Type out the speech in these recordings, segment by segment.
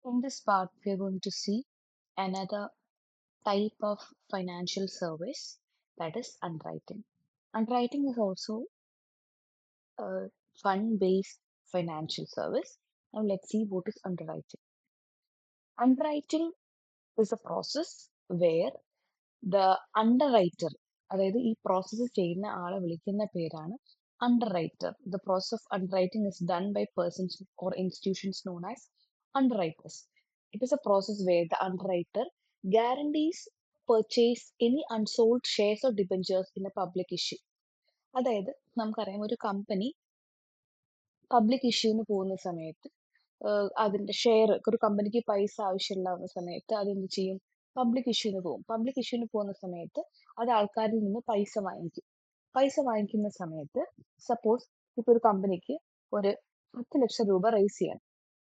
In this part, we are going to see another type of financial service, that is underwriting. Underwriting is also a fund-based financial service. Now let's see what is underwriting. Underwriting is a process where the underwriter, അതായത് ഈ process ചെയ്യുന്ന ആളെ വിളിക്കുന്ന പേരാണ് underwriter. The process of underwriting is done by persons or institutions known as underwriters. It is a process where the underwriter guarantees purchase any unsold shares or debentures in a public issue. അതായത് നമുക്കറിയാം ഒരു company public ഇഷ്യൂന്ന് പോകുന്ന സമയത്ത് അതിന്റെ share ഒരു കമ്പനിക്ക് പൈസ ആവശ്യമുണ്ടാകുന്ന സമയത്ത് അതെന്ത് ചെയ്യും? പബ്ലിക് ഇഷ്യൂന്ന് പോകും. പബ്ലിക് ഇഷ്യൂന്ന് പോകുന്ന സമയത്ത് അത് ആൾക്കാരിൽ നിന്ന് പൈസ വാങ്ങിക്കും. പൈസ വാങ്ങിക്കുന്ന സമയത്ത് സപ്പോസ് ഇപ്പൊ ഒരു കമ്പനിക്ക് ഒരു 10 ലക്ഷം രൂപ റേസ് ചെയ്യണം.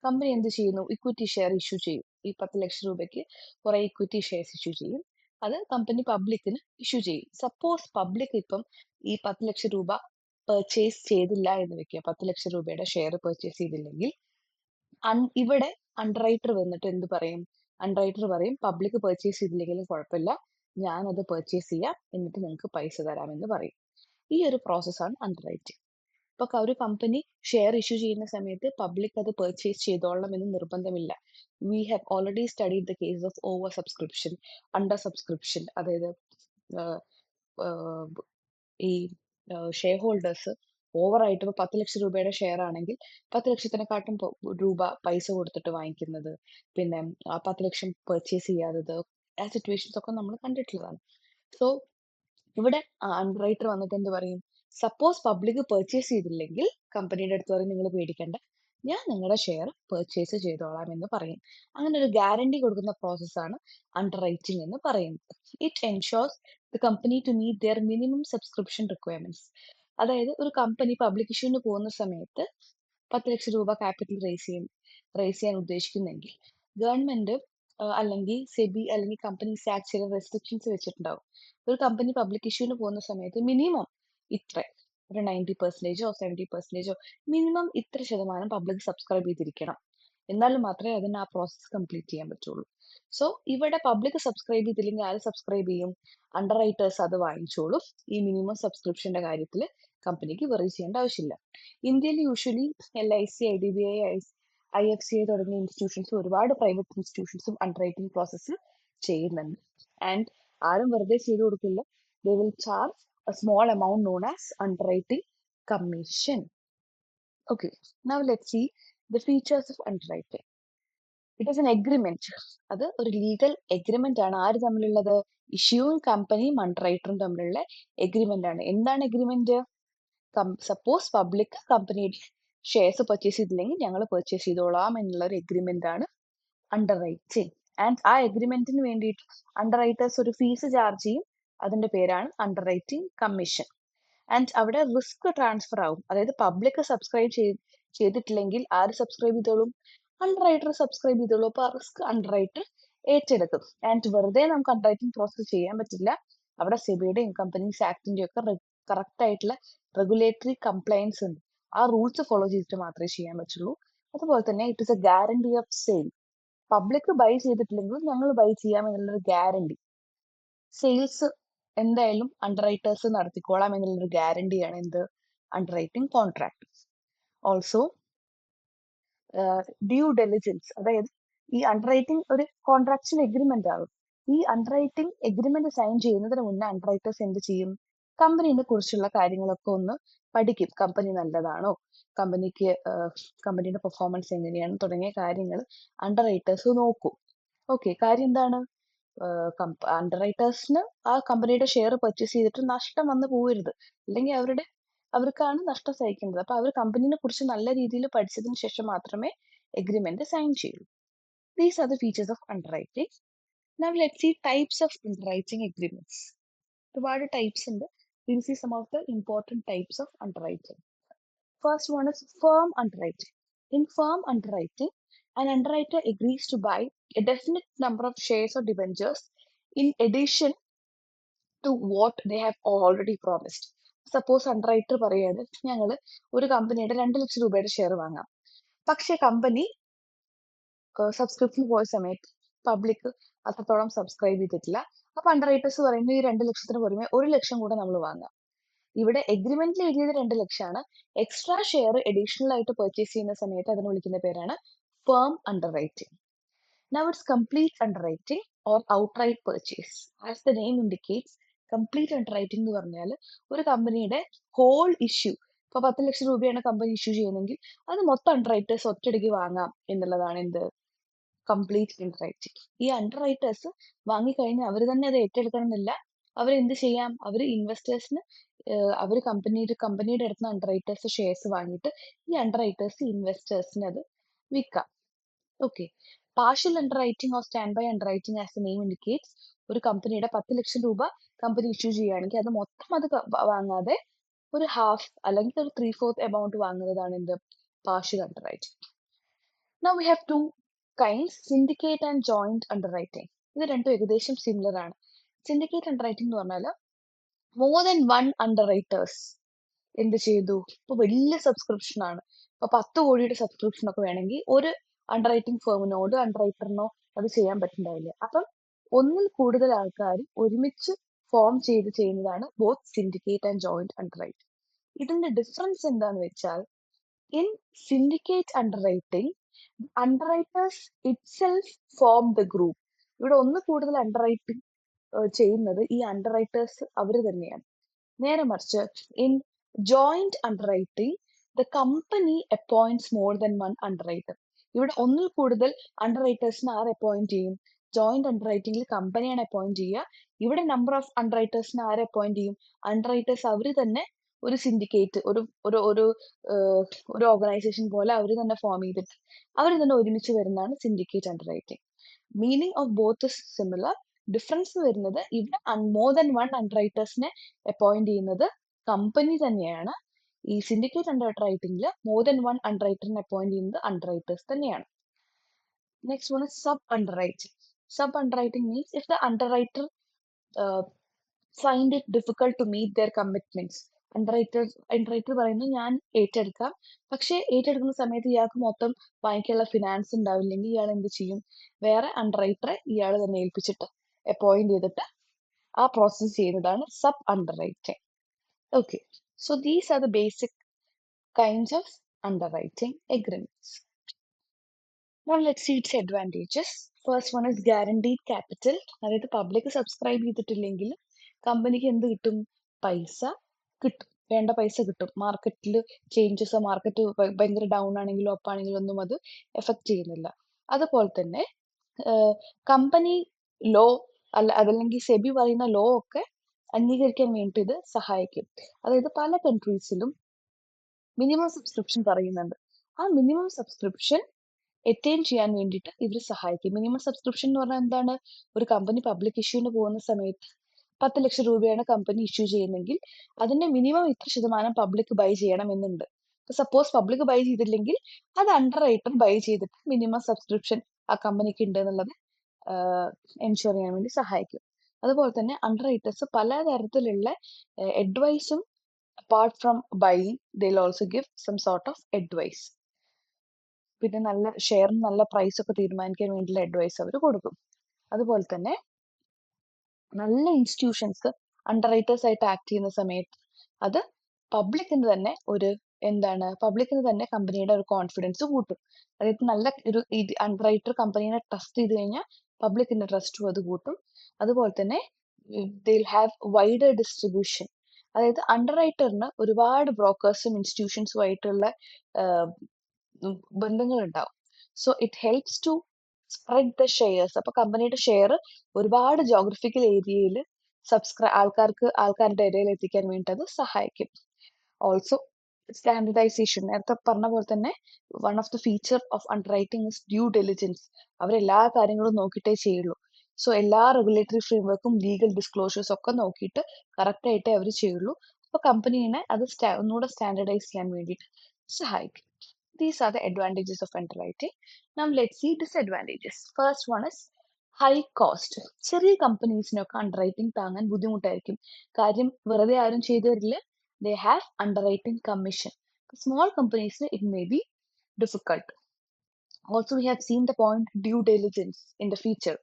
കമ്പനി എന്ത് ചെയ്യുന്നു? ഇക്വിറ്റി ഷെയർ ഇഷ്യൂ ചെയ്യും. ഈ 10 ലക്ഷം രൂപയ്ക്ക് കുറെ ഇക്വിറ്റി ഷെയർസ് ഇഷ്യൂ ചെയ്യും. അത് കമ്പനി പബ്ലിക്കിന് ഇഷ്യൂ ചെയ്യും. സപ്പോസ് പബ്ലിക് ഇപ്പം ഈ 10 ലക്ഷം രൂപ പർച്ചേസ് ചെയ്തില്ല എന്ന് വെക്കുക, 10 ലക്ഷം രൂപയുടെ ഷെയർ പർച്ചേസ് ചെയ്തില്ലെങ്കിൽ ഇവിടെ അണ്ടർറൈറ്റർ വന്നിട്ട് എന്ത് പറയും? അണ്ടർറൈറ്റർ പറയും പബ്ലിക് പർച്ചേസ് ചെയ്തില്ലെങ്കിലും കുഴപ്പമില്ല, ഞാനത് പർച്ചേസ് ചെയ്യാം, എന്നിട്ട് നിങ്ങൾക്ക് പൈസ തരാമെന്ന് പറയും. ഈ ഒരു പ്രോസസ്സാണ് അണ്ടർറൈറ്റിംഗ്. ഇപ്പൊ ഒരു കമ്പനി ഷെയർ ഇഷ്യൂ ചെയ്യുന്ന സമയത്ത് പബ്ലിക് അത് പർച്ചേസ് ചെയ്തോളണം എന്ന് നിർബന്ധമില്ല. We have already studied the case of over subscription, under subscription. അതായത് ഈ ഷെയർ ഹോൾഡേഴ്സ് ഓവറായിട്ട് ഇപ്പോൾ 10 ലക്ഷം രൂപയുടെ ഷെയർ ആണെങ്കിൽ 10 ലക്ഷത്തിനെക്കാട്ടും രൂപ പൈസ കൊടുത്തിട്ട് വാങ്ങിക്കുന്നത്, പിന്നെ 10 ലക്ഷം പർച്ചേസ് ചെയ്യാത്തത്, ആ സിറ്റുവേഷൻസ് ഒക്കെ നമ്മൾ കണ്ടിട്ടുള്ളതാണ്. സോ ഇവിടെ അണ്ടർറൈറ്റർ വന്നിട്ട് എന്ത് പറയും? സപ്പോസ് പബ്ലിക് പർച്ചേസ് ചെയ്തില്ലെങ്കിൽ കമ്പനിയുടെ അടുത്ത് പറയും നിങ്ങൾ പേടിക്കണ്ട, ഞാൻ നിങ്ങളുടെ ഷെയർ പർച്ചേസ് ചെയ്തോളാം എന്ന് പറയും. അങ്ങനെ ഒരു ഗ്യാരണ്ടി കൊടുക്കുന്ന പ്രോസസ്സാണ് അണ്ടർറൈറ്റിംഗ് എന്ന് പറയുന്നത്. It ensures the company to meet their minimum subscription requirements. അതായത് ഒരു കമ്പനി പബ്ലിക് ഇഷ്യൂന്ന് പോകുന്ന സമയത്ത് 10 ലക്ഷം രൂപ ക്യാപിറ്റൽ റേസ് ചെയ്യാൻ ഉദ്ദേശിക്കുന്നെങ്കിൽ ഗവൺമെന്റ് അല്ലെങ്കിൽ സെബി അല്ലെങ്കിൽ കമ്പനീസ് ആക്ട് ചില റെസ്ട്രിക്ഷൻസ് വെച്ചിട്ടുണ്ടാവും. ഒരു കമ്പനി പബ്ലിക് ഇഷ്യൂന്ന് പോകുന്ന സമയത്ത് മിനിമം ഇത്ര, ഒരു 90%ഓ 70%ഓ മിനിമം ഇത്ര ശതമാനം പബ്ലിക് സബ്സ്ക്രൈബ് ചെയ്തിരിക്കണം, എന്നാലും മാത്രമേ അതിന് ആ പ്രോസസ്സ് കംപ്ലീറ്റ് ചെയ്യാൻ പറ്റുള്ളൂ. സോ ഇവിടെ പബ്ലിക് സബ്സ്ക്രൈബ് ചെയ്തില്ലെങ്കിൽ ആര് സബ്സ്ക്രൈബ് ചെയ്യും? അണ്ടർറൈറ്റേഴ്സ് അത് വാങ്ങിച്ചോളും. ഈ മിനിമം സബ്സ്ക്രിപ്ഷന്റെ കാര്യത്തിൽ കമ്പനിക്ക് വെറി ചെയ്യേണ്ട ആവശ്യമില്ല. ഇന്ത്യയിൽ യൂഷ്വലി LIC, IDBI, IFCI തുടങ്ങിയ ഇൻസ്റ്റിറ്റ്യൂഷൻസ്, ഒരുപാട് പ്രൈവറ്റ് ഇൻസ്റ്റിറ്റ്യൂഷൻസും അണ്ടർറൈറ്റിംഗ് പ്രോസസ്സ് ചെയ്യുന്നുണ്ട്. ആൻഡ് ആരും വെറുതെ ചെയ്തു കൊടുക്കില്ല. They will charge a small amount known as underwriting commission. Okay, now let's see the features of underwriting. It is an agreement. അത് ഒരു ലീഗൽ എഗ്രിമെന്റ് ആണ്. ആര് തമ്മിലുള്ളത്? ഇഷ്യൂയിങ് കമ്പനിയും അണ്ടർറൈറ്ററും തമ്മിലുള്ള എഗ്രിമെന്റ് ആണ്. എന്താണ് എഗ്രിമെന്റ്? സപ്പോസ് പബ്ലിക് കമ്പനിയുടെ ഷെയർസ് പർച്ചേസ് ചെയ്തില്ലെങ്കിൽ ഞങ്ങൾ പർച്ചേസ് ചെയ്തോളാം എന്നുള്ള ഒരു എഗ്രിമെന്റ് ആണ് അണ്ടർറൈറ്റിംഗ്. ആൻഡ് ആ എഗ്രിമെന്റിന് വേണ്ടിയിട്ട് അണ്ടർറൈറ്റേഴ്സ് ഒരു ഫീസ് ചാർജ് ചെയ്യും. അതിന്റെ പേരാണ് അണ്ടർറൈറ്റിംഗ് കമ്മീഷൻ. ആൻഡ് അവിടെ റിസ്ക് ട്രാൻസ്ഫർ ആവും. അതായത് പബ്ലിക് സബ്സ്ക്രൈബ് ചെയ്തിട്ടില്ലെങ്കിൽ ആര് സബ്സ്ക്രൈബ് ചെയ്തോളും? അണ്ടർറൈറ്റർ സബ്സ്ക്രൈബ് ചെയ്തോളൂ. അപ്പൊ ആ റിസ്ക് അണ്ടർറൈറ്റർ ഏറ്റെടുക്കും. ആൻഡ് വെറുതെ നമുക്ക് അണ്ടർറൈറ്റിംഗ് പ്രോസസ് ചെയ്യാൻ പറ്റില്ല. അവിടെ സെബിയുടെയും കമ്പനീസ് ആക്ടിന്റെയും ഒക്കെ കറക്റ്റ് ആയിട്ടുള്ള റെഗുലേറ്ററി കംപ്ലയൻസ് ഉണ്ട്. ആ റൂൾസ് ഫോളോ ചെയ്തിട്ട് മാത്രമേ ചെയ്യാൻ പറ്റുള്ളൂ. അതുപോലെ തന്നെ it is a guarantee of sale. Public buy ചെയ്തിട്ടില്ലെങ്കിൽ ഞങ്ങൾ ബൈ ചെയ്യാം എന്നുള്ളൊരു ഗ്യാരണ്ടി. സെയിൽസ് എന്തായാലും അണ്ടർറൈറ്റേഴ്സ് നടത്തിക്കോളാം എന്നുള്ളൊരു ഗ്യാരണ്ടിയാണ് എന്ത്? Underwriting contract. Also due diligence, അതായത് ഈ അണ്ടർറൈറ്റിംഗ് ഒരു കോൺട്രാക്ച്വൽ എഗ്രിമെന്റ് ആകും. ഈ അണ്ടർറൈറ്റിംഗ് എഗ്രിമെന്റ് സൈൻ ചെയ്യുന്നതിന് മുന്നേ അണ്ടർറൈറ്റേഴ്സ് എന്ത് ചെയ്യും? കമ്പനീനെ കുറിച്ചുള്ള കാര്യങ്ങളൊക്കെ ഒന്ന് പഠിക്കും. കമ്പനി നല്ലതാണോ, കമ്പനിക്ക് കമ്പനിയുടെ പെർഫോമൻസ് എങ്ങനെയാണ് തുടങ്ങിയ കാര്യങ്ങൾ അണ്ടർറൈറ്റേഴ്സ് നോക്കും. ഓക്കെ, കാര്യം എന്താണ്? അണ്ടർറൈറ്റേഴ്സിന് ആ കമ്പനിയുടെ ഷെയർ പർച്ചേസ് ചെയ്തിട്ട് നഷ്ടം വന്നു പോകരുത്, അല്ലെങ്കിൽ അവർക്കാണ് നഷ്ടം സഹിക്കേണ്ടത്. അപ്പൊ അവർ കമ്പനിനെ കുറിച്ച് നല്ല രീതിയിൽ പഠിച്ചതിന് ശേഷം മാത്രമേ എഗ്രിമെന്റ് സൈൻ ചെയ്യൂ. These are the features of underwriting. Now let's see types of underwriting agreements. ഒരുപാട് ടൈപ്സ് ഉണ്ട്. Will see some of the important types of underwriting. First one is firm underwriting. In firm underwriting, an underwriter agrees to buy a definite number of shares or debentures in addition to what they have already promised. Suppose underwriter പറയാണ് ഞങ്ങൾ ഒരു കമ്പനിയുടെ 2 ലക്ഷം രൂപയുടെ share വാങ്ങാം. പക്ഷെ company subscription പോയ സമയത്ത് public അത്രത്തോളം സബ്സ്ക്രൈബ് ചെയ്തിട്ടില്ല. അപ്പൊ അണ്ടർ റൈറ്റേഴ്സ് പറയുന്നത് ഈ 2 ലക്ഷത്തിന് പുറമെ 1 ലക്ഷം കൂടെ നമ്മൾ വാങ്ങാം. ഇവിടെ എഗ്രിമെന്റിൽ എഴുതിയത് 2 ലക്ഷമാണ്. എക്സ്ട്രാ ഷെയർ അഡീഷണൽ ആയിട്ട് പർച്ചേസ് ചെയ്യുന്ന സമയത്ത് അതിനെ വിളിക്കുന്ന പേരാണ് firm under writing. Now it's complete underwriting or outright purchase. As the name indicates, complete underwriting എന്ന് പറഞ്ഞാൽ ഒരു കമ്പനിയുടെ ഹോൾ ഇഷ്യൂ, ഇപ്പൊ 10 ലക്ഷം രൂപയാണ് കമ്പനി ഇഷ്യൂ ചെയ്യുന്നതെങ്കിൽ അത് മൊത്തം അണ്ടർറൈറ്റേഴ്സ് ഒറ്റയടിക്ക് വാങ്ങാം എന്നുള്ളതാണ് എന്ത് കംപ്ലീറ്റ് അണ്ടർറൈറ്റിംഗ്. ഈ അണ്ടർറൈറ്റേഴ്സ് വാങ്ങിക്കഴിഞ്ഞാൽ അവർ തന്നെ അത് ഏറ്റെടുക്കണം എന്നില്ല. അവർ എന്ത് ചെയ്യാം, അവർ ഇൻവെസ്റ്റേഴ്സിന് അവർ കമ്പനിയുടെ അടുത്ത് അണ്ടർറൈറ്റേഴ്സ് ഷെയർസ് വാങ്ങിയിട്ട് ഈ അണ്ടർറൈറ്റേഴ്സ് ഇൻവെസ്റ്റേഴ്സിന് അത് വിൽക്കാം. Okay. Partial underwriting or stand by underwriting as the name indicates, ഒരു കമ്പനിയുടെ 10 ലക്ഷം രൂപ കമ്പനി ഇഷ്യൂ ചെയ്യുകയാണെങ്കിൽ അത് മൊത്തം അത് വാങ്ങാതെ ഒരു ഹാഫ് അല്ലെങ്കിൽ ഒരു 3/4 എമൗണ്ട് വാങ്ങുന്നതാണ് എന്ത് partial അണ്ടർറൈറ്റിംഗ്. Now we have two kinds, syndicate and joint underwriting. ഇത് രണ്ടും ഏകദേശം സിമിലർ ആണ്. സിൻഡിക്കേറ്റ് അണ്ടർറൈറ്റിംഗ് എന്ന് പറഞ്ഞാൽ മോർ ദാൻ 1 അണ്ടർറൈറ്റേഴ്സ് എന്ത് ചെയ്തു, ഇപ്പൊ വലിയ സബ്സ്ക്രിപ്ഷൻ ആണ്, ഇപ്പൊ 10 കോടിയുടെ സബ്സ്ക്രിപ്ഷൻ ഒക്കെ വേണമെങ്കിൽ ഒരു അണ്ടർറൈറ്റിംഗ് ഫേമിനോട് അണ്ടർറൈറ്ററിനോ അത് ചെയ്യാൻ പറ്റുന്നുണ്ടാവില്ല. അപ്പം ഒന്നിൽ കൂടുതൽ ആൾക്കാർ ഒരുമിച്ച് ഫോം ചെയ്ത് ചെയ്യുന്നതാണ് ബോത്ത് സിൻഡിക്കേറ്റ് ആൻഡ് ജോയിന്റ് അണ്ടർറൈറ്റിംഗ്. ഇതിന്റെ ഡിഫറൻസ് എന്താന്ന് വെച്ചാൽ, in syndicate underwriting, underwriters itself form the group. ഇവിടെ ഒന്ന് കൂടുതൽ അണ്ടർറൈറ്റിംഗ് ചെയ്യുന്നത് ഈ അണ്ടർറൈറ്റേഴ്സ് അവർ തന്നെയാണ്. നേരെ മറിച്ച് in joint underwriting, the company appoints more than one underwriter. ഇവിടെ ഒന്നിൽ കൂടുതൽ അണ്ടർറൈറ്റേഴ്സിന് ആര് അപ്പോയിന്റ് ചെയ്യും? ജോയിന്റ് അണ്ടർറൈറ്റിംഗിൽ കമ്പനിയാണ് അപ്പോയിന്റ് ചെയ്യുക. ഇവിടെ നമ്പർ ഓഫ് അണ്ടർറൈറ്റേഴ്സിന് ആര് അപ്പോയിന്റ് ചെയ്യും? അണ്ടർറൈറ്റേഴ്സ് അവർ തന്നെ ഒരു സിൻഡിക്കേറ്റ്, ഒരു ഒരു ഒരു ഒരു ഓർഗനൈസേഷൻ പോലെ അവർ തന്നെ ഫോം ചെയ്തിട്ട് അവർ തന്നെ ഒരുമിച്ച് വരുന്നതാണ് syndicate underwriting. Meaning of both is similar. Difference വരുന്നത് ഇവിടെ മോർ ദൻ വൺ അണ്ടർറൈറ്റേഴ്സിനെ അപ്പോയിന്റ് ചെയ്യുന്നത് കമ്പനി തന്നെയാണ്. ഈ സിൻഡിക്കേറ്റ് അണ്ടർറൈറ്റിംഗിൽ മോർ ദൻ വൺ അണ്ടർറൈറ്ററിനെ അപ്പോയിന്റ് ചെയ്യുന്നത് അണ്ടർറൈറ്റേഴ്സ് തന്നെയാണ്. Next one is sub underwriting. Sub underwriting means if the underwriter find it difficult to meet their commitments. Underwriter പറയുന്നു ഞാൻ ഏറ്റെടുക്കാം, പക്ഷെ ഏറ്റെടുക്കുന്ന സമയത്ത് ഇയാൾക്ക് മൊത്തം വാങ്ങിക്കാനുള്ള ഫിനാൻസ് ഉണ്ടാവില്ലെങ്കിൽ ഇയാൾ എന്ത് ചെയ്യും? വേറെ അണ്ടർറൈറ്ററെ ഇയാൾ തന്നെ ഏൽപ്പിച്ചിട്ട് അപ്പോയിന്റ് ചെയ്തിട്ട് ആ പ്രോസസ് ചെയ്യുന്നതാണ് sub അണ്ടർറൈറ്റിംഗ്. Okay, so these are the basic kinds of underwriting agreements. Now let's see its advantages. First one is guaranteed capital. അതായത് പബ്ലിക് സബ്സ്ക്രൈബ് ചെയ്തിട്ടില്ലെങ്കിൽ കമ്പനിക്ക് എന്ത് കിട്ടും? പൈസ കിട്ടും, വേണ്ട പൈസ കിട്ടും. മാർക്കറ്റിൽ ചേഞ്ചസ്, മാർക്കറ്റ് ഭയങ്കര ഡൗൺ ആണെങ്കിലോ അപ്പ് ആണെങ്കിലോ ഒന്നും അത് എഫക്ട് ചെയ്യുന്നില്ല. അതുപോലെ തന്നെ കമ്പനി ലോ അതല്ലെങ്കിൽ സെബി പറയുന്ന ലോ ഒക്കെ അംഗീകരിക്കാൻ വേണ്ടി ഇത് സഹായിക്കും. അതായത് പല കൺട്രീസിലും മിനിമം സബ്സ്ക്രിപ്ഷൻ പറയുന്നുണ്ട്. ആ മിനിമം സബ്സ്ക്രിപ്ഷൻ അറ്റൈൻ ചെയ്യാൻ വേണ്ടിയിട്ട് ഇവർ സഹായിക്കും. മിനിമം സബ്സ്ക്രിപ്ഷൻ എന്ന് പറഞ്ഞാൽ എന്താണ്? ഒരു കമ്പനി പബ്ലിക് ഇഷ്യൂവിന് പോകുന്ന സമയത്ത് 10 ലക്ഷം രൂപയാണ് കമ്പനി ഇഷ്യൂ ചെയ്യുന്നതെങ്കിൽ അതിന്റെ മിനിമം ഇത്ര ശതമാനം പബ്ലിക് ബൈ ചെയ്യണം എന്നുണ്ട്. സപ്പോസ് പബ്ലിക് ബൈ ചെയ്തില്ലെങ്കിൽ അത് അണ്ടർറൈറ്റർ ബൈ ചെയ്തിട്ട് മിനിമം സബ്സ്ക്രിപ്ഷൻ ആ കമ്പനിക്ക് ഉണ്ട് എന്നുള്ളത് എൻഷുർ ചെയ്യാൻ വേണ്ടി സഹായിക്കും. അതുപോലെ തന്നെ അണ്ടർറൈറ്റേഴ്സ് പലതരത്തിലുള്ള അഡ്വൈസും apart from buying they will also give some sort of advice. പിന്നെ നല്ല ഷെയറിന് നല്ല പ്രൈസ് ഒക്കെ തീരുമാനിക്കാൻ വേണ്ടിയുള്ള അഡ്വൈസ് അവർ കൊടുക്കും. അതുപോലെ തന്നെ നല്ല ഇൻസ്റ്റിറ്റ്യൂഷൻസ് അണ്ടർറൈറ്റേഴ്സ് ആയിട്ട് ആക്ട് ചെയ്യുന്ന സമയത്ത് അത് പബ്ലിക്കിന് തന്നെ പബ്ലിക്കിന് തന്നെ കമ്പനിയുടെ ഒരു കോൺഫിഡൻസ് കൂട്ടും. അതായത് നല്ല ഒരു അണ്ടർറൈറ്റർ കമ്പനീനെ ട്രസ്റ്റ് ചെയ്ത് കഴിഞ്ഞാൽ പബ്ലിക്കിന്റെ ട്രസ്റ്റും അത് കൂട്ടും. അതുപോലെ തന്നെ they will have wider distribution. അതായത് അണ്ടർറൈറ്ററിന് ഒരുപാട് ബ്രോക്കേഴ്സും ഇൻസ്റ്റിറ്റ്യൂഷൻസും ആയിട്ടുള്ള ബന്ധങ്ങൾ ഉണ്ടാവും. So it helps to spread the shares. അപ്പൊ കമ്പനിയുടെ ഷെയർ ഒരുപാട് ജോഗ്രഫിക്കൽ ഏരിയയിൽ ആൾക്കാരുടെ ഇടയിൽ എത്തിക്കാൻ വേണ്ടി അത് സഹായിക്കും. ഓൾസോ സ്റ്റാൻഡർഡൈസേഷൻ, നേരത്തെ പറഞ്ഞ പോലെ തന്നെ one of the feature of underwriting is due diligence. അവരെല്ലാ കാര്യങ്ങളും നോക്കിയിട്ടേ ചെയ്യുള്ളൂ. സോ എല്ലാ റെഗുലേറ്ററി ഫ്രെയിംവർക്കും ലീഗൽ ഡിസ്ക്ലോഷേഴ്സ് ഒക്കെ നോക്കിയിട്ട് കറക്റ്റ് ആയിട്ടേ അവർ ചെയ്യുള്ളൂ. അപ്പൊ കമ്പനീനെ അത് ഒന്നുകൂടെ സ്റ്റാൻഡർഡൈസ് ചെയ്യാൻ വേണ്ടിയിട്ട് സഹായിക്കും. These are the advantages of underwriting. Now let's see disadvantages. First one is high cost. ചെറിയ കമ്പനീസിനൊക്കെ അണ്ടർറൈറ്റിംഗ് താങ്ങാൻ ബുദ്ധിമുട്ടായിരിക്കും. കാര്യം വെറുതെ ആരും ചെയ്തു തരില്ല. They have underwriting commission. Small companies it may be difficult. Also we have seen the point due diligence in the future.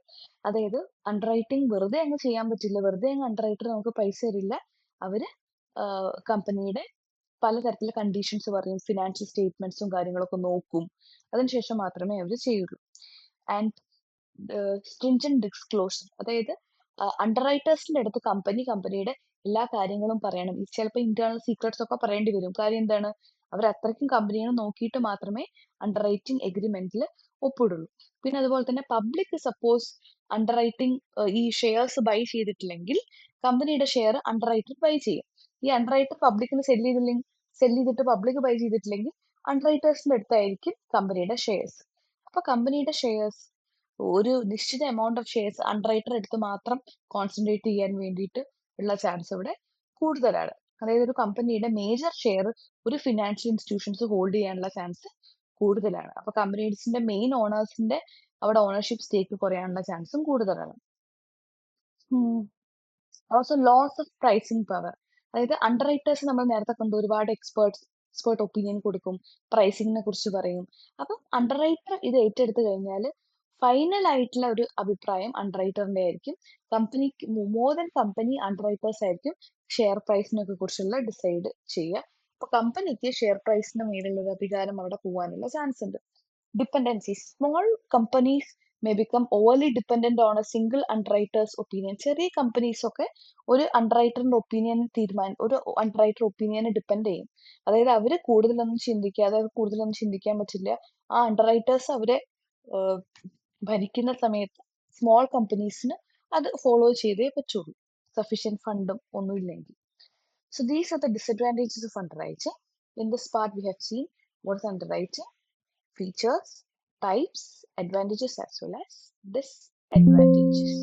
അതായത് അണ്ടർറൈറ്റിംഗ് വെറുതെ അങ്ങ് ചെയ്യാൻ പറ്റില്ല, വെറുതെ അങ്ങ് അണ്ടർറൈറ്റർ നമുക്ക് പൈസ തരില്ല. അവര് കമ്പനിയുടെ പലതരത്തിലുള്ള കണ്ടീഷൻസ് പറയും, ഫിനാൻഷ്യൽ സ്റ്റേറ്റ്മെന്റ്സും കാര്യങ്ങളൊക്കെ നോക്കും. അതിനുശേഷം മാത്രമേ അവർ ചെയ്യുള്ളൂ. ആൻഡ് സ്ട്രിഞ്ചന്റ് ഡിസ്ക്ലോഷർ, അതായത് അണ്ടർറൈറ്റേഴ്സിന്റെ അടുത്ത് കമ്പനിയുടെ എല്ലാ കാര്യങ്ങളും പറയണം. ചിലപ്പോൾ ഇന്റേണൽ സീക്രട്സ് ഒക്കെ പറയേണ്ടി വരും. കാര്യം എന്താണ്, അവർ അത്രയ്ക്കും കമ്പനിയെ നോക്കിയിട്ട് മാത്രമേ അണ്ടർറൈറ്റിംഗ് എഗ്രിമെന്റിൽ ഒപ്പിടുള്ളൂ. പിന്നെ അതുപോലെ തന്നെ പബ്ലിക് സപ്പോസ് അണ്ടർറൈറ്റിംഗ് ഈ ഷെയർസ് ബൈ ചെയ്തിട്ടില്ലെങ്കിൽ കമ്പനിയുടെ ഷെയർ അണ്ടർറൈറ്റർ ബൈ ചെയ്യും. ഈ അണ്ടർറൈറ്റർ പബ്ലിക്കിന് സെല് ചെയ്തിട്ട് പബ്ലിക് ബൈ ചെയ്തിട്ടില്ലെങ്കിൽ അണ്ടർറൈറ്റേഴ്സിന്റെ അടുത്തായിരിക്കും കമ്പനിയുടെ ഷെയർസ്. അപ്പൊ കമ്പനിയുടെ ഷെയർസ്, ഒരു നിശ്ചിത എമൗണ്ട് ഓഫ് ഷെയർസ് അണ്ടർറൈറ്റർ എടുത്ത് മാത്രം കോൺസെൻട്രേറ്റ് ചെയ്യാൻ വേണ്ടിയിട്ട് ഉള്ള ചാൻസ് ഇവിടെ കൂടുതലാണ്. അതായത് ഒരു കമ്പനിയുടെ മേജർ ഷെയർ ഒരു ഫിനാൻഷ്യൽ ഇൻസ്റ്റിറ്റ്യൂഷൻസ് ഹോൾഡ് ചെയ്യാനുള്ള ചാൻസ് കൂടുതലാണ്. അപ്പൊ കമ്പനീസിന്റെ മെയിൻ ഓണേഴ്സിന്റെ അവിടെ ഓണർഷിപ്പ് സ്റ്റേക്ക് കുറയാനുള്ള ചാൻസും കൂടുതലാണ്. Also loss of pricing power, അതായത് അണ്ടർറൈറ്റേഴ്സ് നമ്മൾ നേരത്തെ കണ്ടു, ഒരുപാട് എക്സ്പേർട്ട് ഒപ്പീനിയൻ കൊടുക്കും, പ്രൈസിങ്ങിനെ കുറിച്ച് പറയും. അപ്പം അണ്ടർറൈറ്റർ ഇത് ഏറ്റെടുത്ത് കഴിഞ്ഞാൽ ഫൈനൽ ആയിട്ടുള്ള ഒരു അഭിപ്രായം അണ്ടർറൈറ്ററിന്റെ ആയിരിക്കും. കമ്പനിക്ക് മോർ ദൻ കമ്പനി അണ്ടർറൈറ്റേഴ്സ് ആയിരിക്കും ഷെയർ പ്രൈസിനൊക്കെ കുറിച്ചുള്ള ഡിസൈഡ് ചെയ്യുക. അപ്പൊ കമ്പനിക്ക് ഷെയർ പ്രൈസിന് മേലുള്ള ഒരു അധികാരം അവിടെ പോകാനുള്ള ചാൻസ് ഉണ്ട്. Dependencies, small companies may become overly dependent on A single underwriters opinion. ചെറിയ കമ്പനീസ് ഒക്കെ ഒരു അണ്ടർറൈറ്റർ ഒപ്പീനിയനെ ഡിപ്പെൻഡ് ചെയ്യും. അതായത് അവര് കൂടുതലൊന്നും ചിന്തിക്കാൻ പറ്റില്ല. ആ അണ്ടർറൈറ്റേഴ്സ് അവരെ ഭരിക്കുന്ന സമയത്ത് സ്മോൾ കമ്പനീസിന് അത് ഫോളോ ചെയ്തേ പറ്റുള്ളൂ, സഫീഷ്യന്റ് ഫണ്ടും ഒന്നും ഇല്ലെങ്കിൽ. So these are the disadvantages of underwriting. In this part, we have seen what is underwriting, features, types, advantages as well as disadvantages.